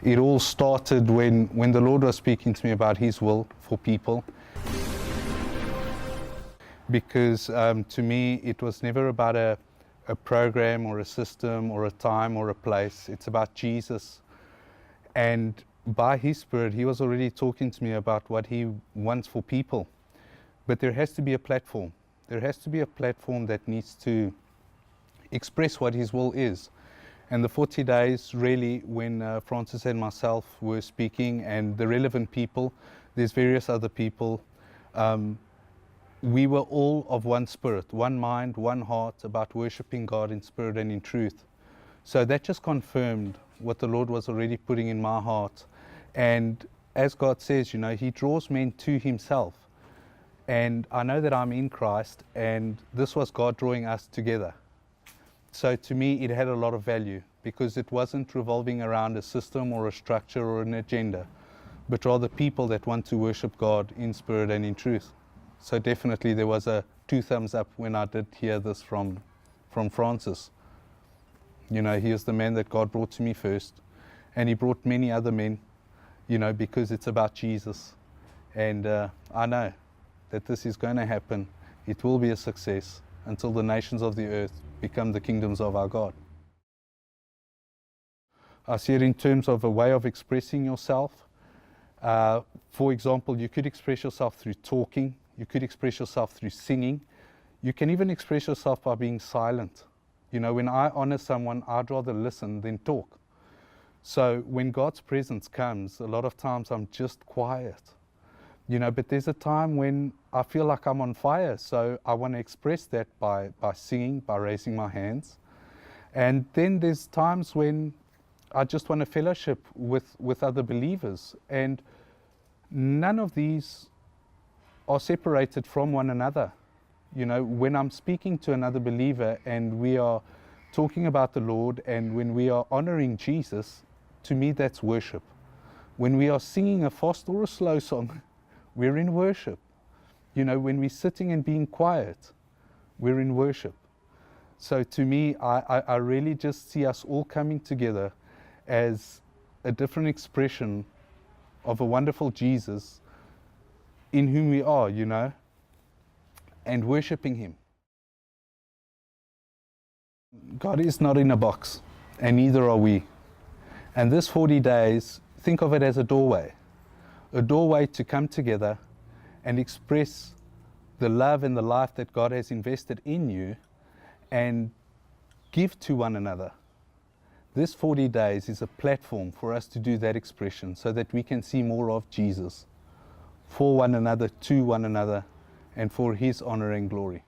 It all started when the Lord was speaking to me about His will for people. Because to me, it was never about a program or a system or a time or a place. It's about Jesus. And by His Spirit, He was already talking to me about what He wants for people. But there has to be a platform. There has to be a platform that needs to express what His will is. And the 40 days, really, when Francis and myself were speaking, and the relevant people, there's various other people, we were all of one spirit, one mind, one heart, about worshiping God in spirit and in truth. So that just confirmed what the Lord was already putting in my heart. And as God says, you know, He draws men to Himself. And I know that I'm in Christ, and this was God drawing us together. So to me, it had a lot of value, because it wasn't revolving around a system or a structure or an agenda, but rather people that want to worship God in spirit and in truth. So definitely there was a 2 thumbs up when I did hear this from Francis. You know, he is the man that God brought to me first, and He brought many other men, you know, because it's about Jesus. And I know that this is going to happen. It will be a success until the nations of the earth become the kingdoms of our God. I see it in terms of a way of expressing yourself. For example, you could express yourself through talking. You could express yourself through singing. You can even express yourself by being silent. You know, when I honor someone, I'd rather listen than talk. So when God's presence comes, a lot of times I'm just quiet. You know, but there's a time when I feel like I'm on fire, so I want to express that by singing, by raising my hands. And then there's times when I just want to fellowship with other believers. And none of these are separated from one another. You know, when I'm speaking to another believer and we are talking about the Lord, and when we are honoring Jesus, to me that's worship. When we are singing a fast or a slow song, we're in worship. You know, when we're sitting and being quiet, we're in worship. So to me, I really just see us all coming together as a different expression of a wonderful Jesus in whom we are, you know, and worshiping Him. God is not in a box, and neither are we. And this 40 days, think of it as a doorway to come together and express the love and the life that God has invested in you and give to one another. This 40 days is a platform for us to do that expression, so that we can see more of Jesus for one another, to one another, and for His honor and glory.